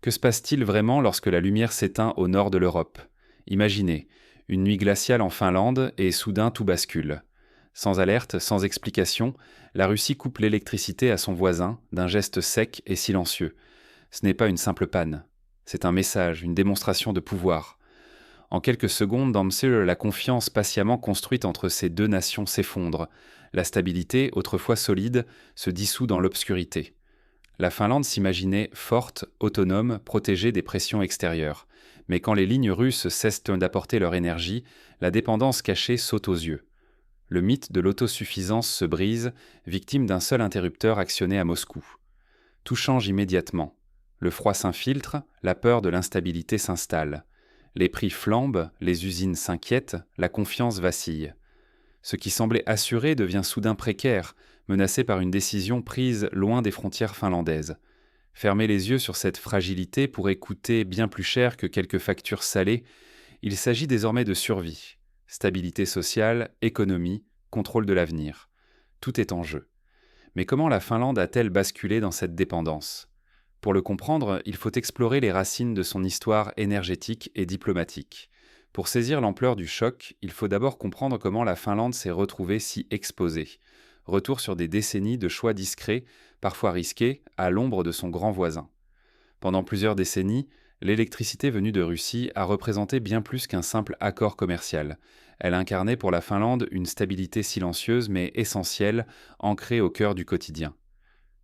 Que se passe-t-il vraiment lorsque la lumière s'éteint au nord de l'Europe? Imaginez, une nuit glaciale en Finlande et soudain tout bascule. Sans alerte, sans explication, la Russie coupe l'électricité à son voisin d'un geste sec et silencieux. Ce n'est pas une simple panne. C'est un message, une démonstration de pouvoir. En quelques secondes, dans Msir, la confiance patiemment construite entre ces deux nations s'effondre. La stabilité, autrefois solide, se dissout dans l'obscurité. La Finlande s'imaginait forte, autonome, protégée des pressions extérieures. Mais quand les lignes russes cessent d'apporter leur énergie, la dépendance cachée saute aux yeux. Le mythe de l'autosuffisance se brise, victime d'un seul interrupteur actionné à Moscou. Tout change immédiatement. Le froid s'infiltre, la peur de l'instabilité s'installe. Les prix flambent, les usines s'inquiètent, la confiance vacille. Ce qui semblait assuré devient soudain précaire, menacé par une décision prise loin des frontières finlandaises. Fermer les yeux sur cette fragilité pourrait coûter bien plus cher que quelques factures salées. Il s'agit désormais de survie. Stabilité sociale, économie, contrôle de l'avenir. Tout est en jeu. Mais comment la Finlande a-t-elle basculé dans cette dépendance? Pour le comprendre, il faut explorer les racines de son histoire énergétique et diplomatique. Pour saisir l'ampleur du choc, il faut d'abord comprendre comment la Finlande s'est retrouvée si exposée. Retour sur des décennies de choix discrets, parfois risqués, à l'ombre de son grand voisin. Pendant plusieurs décennies, l'électricité venue de Russie a représenté bien plus qu'un simple accord commercial. Elle incarnait pour la Finlande une stabilité silencieuse mais essentielle, ancrée au cœur du quotidien.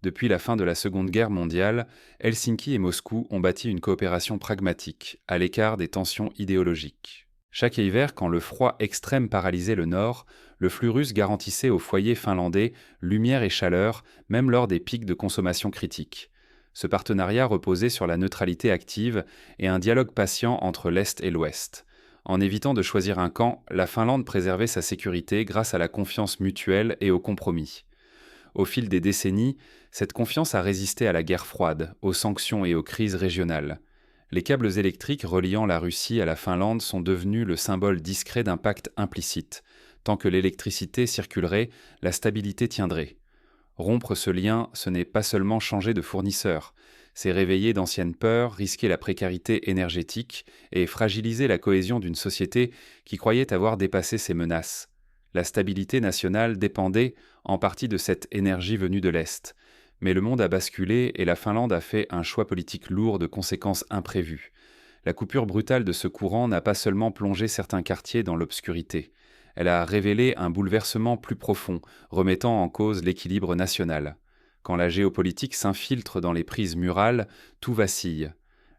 Depuis la fin de la Seconde Guerre mondiale, Helsinki et Moscou ont bâti une coopération pragmatique, à l'écart des tensions idéologiques. Chaque hiver, quand le froid extrême paralysait le nord, le flux russe garantissait aux foyers finlandais lumière et chaleur, même lors des pics de consommation critiques. Ce partenariat reposait sur la neutralité active et un dialogue patient entre l'Est et l'Ouest. En évitant de choisir un camp, la Finlande préservait sa sécurité grâce à la confiance mutuelle et au compromis. Au fil des décennies, cette confiance a résisté à la guerre froide, aux sanctions et aux crises régionales. Les câbles électriques reliant la Russie à la Finlande sont devenus le symbole discret d'un pacte implicite. Tant que l'électricité circulerait, la stabilité tiendrait. Rompre ce lien, ce n'est pas seulement changer de fournisseur, c'est réveiller d'anciennes peurs, risquer la précarité énergétique et fragiliser la cohésion d'une société qui croyait avoir dépassé ces menaces. La stabilité nationale dépendait en partie de cette énergie venue de l'Est. Mais le monde a basculé et la Finlande a fait un choix politique lourd de conséquences imprévues. La coupure brutale de ce courant n'a pas seulement plongé certains quartiers dans l'obscurité. Elle a révélé un bouleversement plus profond, remettant en cause l'équilibre national. Quand la géopolitique s'infiltre dans les prises murales, tout vacille.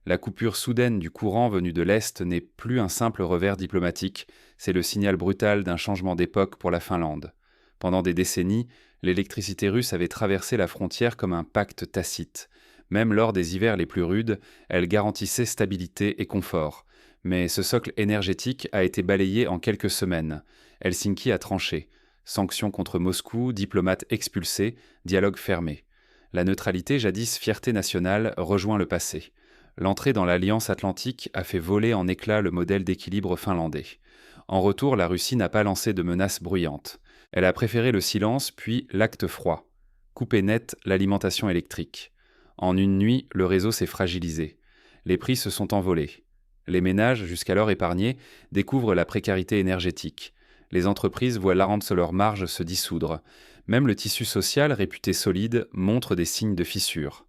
La coupure soudaine du courant venu de l'Est n'est plus un simple revers diplomatique, c'est le signal brutal d'un changement d'époque pour la Finlande. Pendant des décennies, l'électricité russe avait traversé la frontière comme un pacte tacite. Même lors des hivers les plus rudes, elle garantissait stabilité et confort. Mais ce socle énergétique a été balayé en quelques semaines. Helsinki a tranché. Sanctions contre Moscou, diplomates expulsés, dialogue fermé. La neutralité, jadis fierté nationale, rejoint le passé. L'entrée dans l'Alliance atlantique a fait voler en éclats le modèle d'équilibre finlandais. En retour, la Russie n'a pas lancé de menaces bruyantes. Elle a préféré le silence, puis l'acte froid. Couper net l'alimentation électrique. En une nuit, le réseau s'est fragilisé. Les prix se sont envolés. Les ménages, jusqu'alors épargnés, découvrent la précarité énergétique. Les entreprises voient la rente sur leurs marges se dissoudre. Même le tissu social, réputé solide, montre des signes de fissure.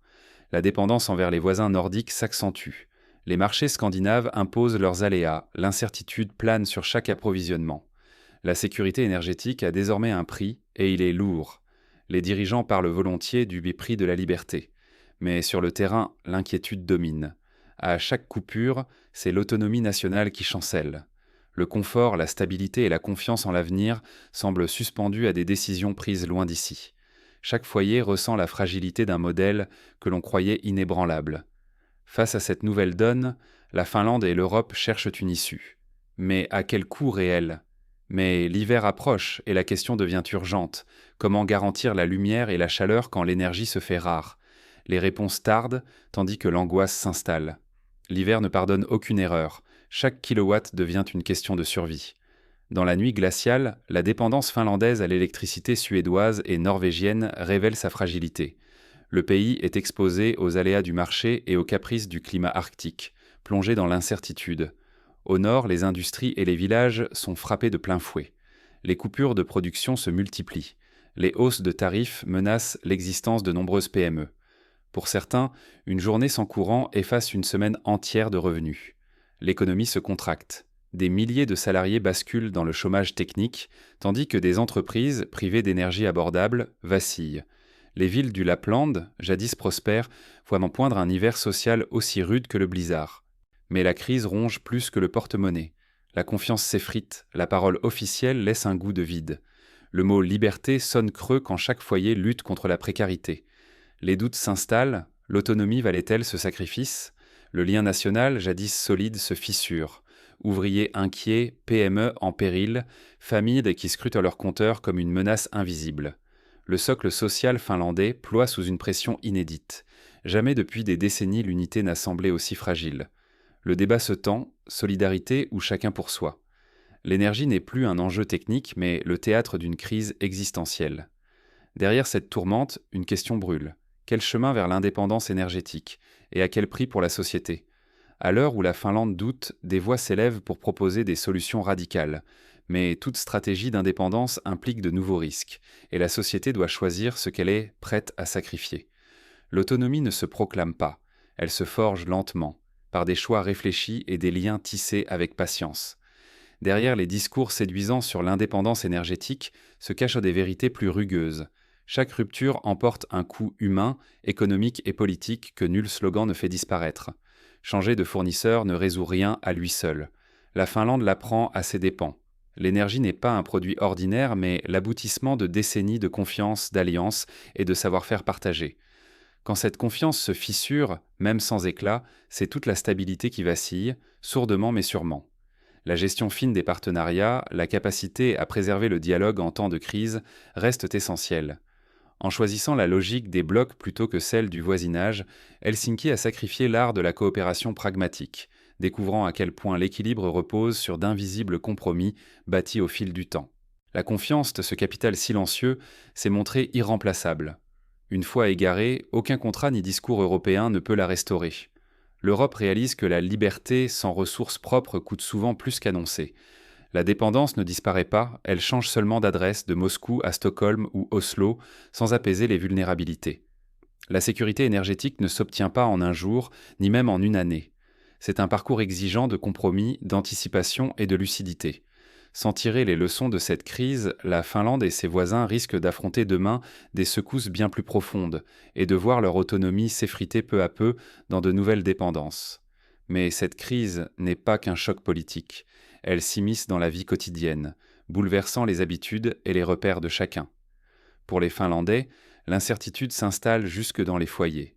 La dépendance envers les voisins nordiques s'accentue. Les marchés scandinaves imposent leurs aléas, l'incertitude plane sur chaque approvisionnement. La sécurité énergétique a désormais un prix, et il est lourd. Les dirigeants parlent volontiers du prix de la liberté. Mais sur le terrain, l'inquiétude domine. À chaque coupure, c'est l'autonomie nationale qui chancelle. Le confort, la stabilité et la confiance en l'avenir semblent suspendus à des décisions prises loin d'ici. Chaque foyer ressent la fragilité d'un modèle que l'on croyait inébranlable. Face à cette nouvelle donne, la Finlande et l'Europe cherchent une issue. Mais à quel coût réel ? Mais l'hiver approche et la question devient urgente. Comment garantir la lumière et la chaleur quand l'énergie se fait rare ? Les réponses tardent, tandis que l'angoisse s'installe. L'hiver ne pardonne aucune erreur. Chaque kilowatt devient une question de survie. Dans la nuit glaciale, la dépendance finlandaise à l'électricité suédoise et norvégienne révèle sa fragilité. Le pays est exposé aux aléas du marché et aux caprices du climat arctique, plongé dans l'incertitude. Au nord, les industries et les villages sont frappés de plein fouet. Les coupures de production se multiplient. Les hausses de tarifs menacent l'existence de nombreuses PME. Pour certains, une journée sans courant efface une semaine entière de revenus. L'économie se contracte. Des milliers de salariés basculent dans le chômage technique, tandis que des entreprises, privées d'énergie abordable, vacillent. Les villes du Lapland, jadis prospères, voient en poindre un hiver social aussi rude que le blizzard. Mais la crise ronge plus que le porte-monnaie. La confiance s'effrite, la parole officielle laisse un goût de vide. Le mot liberté sonne creux quand chaque foyer lutte contre la précarité. Les doutes s'installent, l'autonomie valait-elle ce sacrifice? Le lien national, jadis solide, se fissure. Ouvriers inquiets, PME en péril, familles qui scrutent leur compteur comme une menace invisible. Le socle social finlandais ploie sous une pression inédite. Jamais depuis des décennies l'unité n'a semblé aussi fragile. Le débat se tend, solidarité ou chacun pour soi. L'énergie n'est plus un enjeu technique, mais le théâtre d'une crise existentielle. Derrière cette tourmente, une question brûle. Quel chemin vers l'indépendance énergétique? Et à quel prix pour la société? À l'heure où la Finlande doute, des voix s'élèvent pour proposer des solutions radicales. Mais toute stratégie d'indépendance implique de nouveaux risques, et la société doit choisir ce qu'elle est prête à sacrifier. L'autonomie ne se proclame pas, elle se forge lentement, par des choix réfléchis et des liens tissés avec patience. Derrière les discours séduisants sur l'indépendance énergétique se cachent des vérités plus rugueuses. Chaque rupture emporte un coût humain, économique et politique que nul slogan ne fait disparaître. Changer de fournisseur ne résout rien à lui seul. La Finlande l'apprend à ses dépens. L'énergie n'est pas un produit ordinaire, mais l'aboutissement de décennies de confiance, d'alliance et de savoir-faire partagé. Quand cette confiance se fissure, même sans éclat, c'est toute la stabilité qui vacille, sourdement mais sûrement. La gestion fine des partenariats, la capacité à préserver le dialogue en temps de crise restent essentielles. En choisissant la logique des blocs plutôt que celle du voisinage, Helsinki a sacrifié l'art de la coopération pragmatique, découvrant à quel point l'équilibre repose sur d'invisibles compromis bâtis au fil du temps. La confiance, ce capital silencieux, s'est montré irremplaçable. Une fois égarée, aucun contrat ni discours européen ne peut la restaurer. L'Europe réalise que la liberté sans ressources propres coûte souvent plus qu'annoncé. La dépendance ne disparaît pas, elle change seulement d'adresse de Moscou à Stockholm ou Oslo, sans apaiser les vulnérabilités. La sécurité énergétique ne s'obtient pas en un jour, ni même en une année. C'est un parcours exigeant de compromis, d'anticipation et de lucidité. Sans tirer les leçons de cette crise, la Finlande et ses voisins risquent d'affronter demain des secousses bien plus profondes et de voir leur autonomie s'effriter peu à peu dans de nouvelles dépendances. Mais cette crise n'est pas qu'un choc politique. Elle s'immisce dans la vie quotidienne, bouleversant les habitudes et les repères de chacun. Pour les Finlandais, l'incertitude s'installe jusque dans les foyers.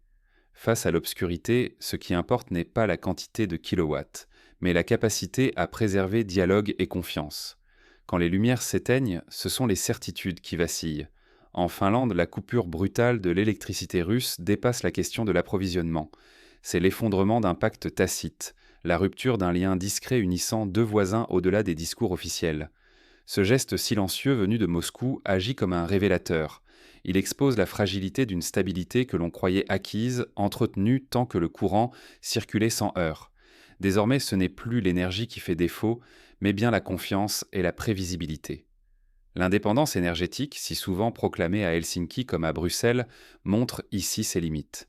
Face à l'obscurité, ce qui importe n'est pas la quantité de kilowatts, mais la capacité à préserver dialogue et confiance. Quand les lumières s'éteignent, ce sont les certitudes qui vacillent. En Finlande, la coupure brutale de l'électricité russe dépasse la question de l'approvisionnement. C'est l'effondrement d'un pacte tacite, la rupture d'un lien discret unissant deux voisins au-delà des discours officiels. Ce geste silencieux venu de Moscou agit comme un révélateur. Il expose la fragilité d'une stabilité que l'on croyait acquise, entretenue tant que le courant circulait sans heurts. Désormais, ce n'est plus l'énergie qui fait défaut, mais bien la confiance et la prévisibilité. L'indépendance énergétique, si souvent proclamée à Helsinki comme à Bruxelles, montre ici ses limites.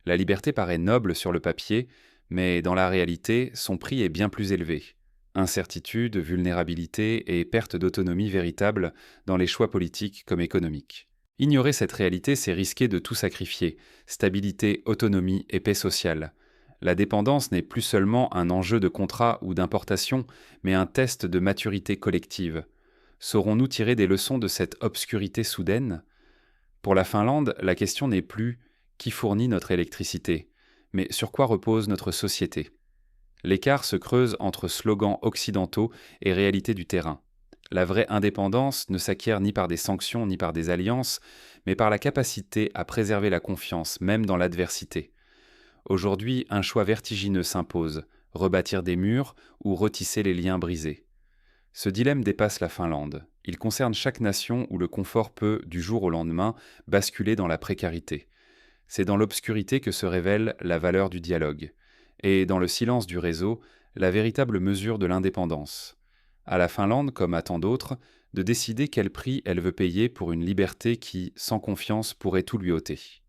La liberté paraît noble sur le papier, mais dans la réalité, son prix est bien plus élevé. Incertitude, vulnérabilité et perte d'autonomie véritable dans les choix politiques comme économiques. Ignorer cette réalité, c'est risquer de tout sacrifier, stabilité, autonomie et paix sociale. La dépendance n'est plus seulement un enjeu de contrat ou d'importation, mais un test de maturité collective. Saurons-nous tirer des leçons de cette obscurité soudaine? Pour la Finlande, la question n'est plus « qui fournit notre électricité ?», mais sur quoi repose notre société. L'écart se creuse entre slogans occidentaux et réalité du terrain. La vraie indépendance ne s'acquiert ni par des sanctions ni par des alliances, mais par la capacité à préserver la confiance, même dans l'adversité. Aujourd'hui, un choix vertigineux s'impose, rebâtir des murs ou retisser les liens brisés. Ce dilemme dépasse la Finlande. Il concerne chaque nation où le confort peut, du jour au lendemain, basculer dans la précarité. C'est dans l'obscurité que se révèle la valeur du dialogue, et dans le silence du réseau, la véritable mesure de l'indépendance. À la Finlande, comme à tant d'autres, de décider quel prix elle veut payer pour une liberté qui, sans confiance, pourrait tout lui ôter.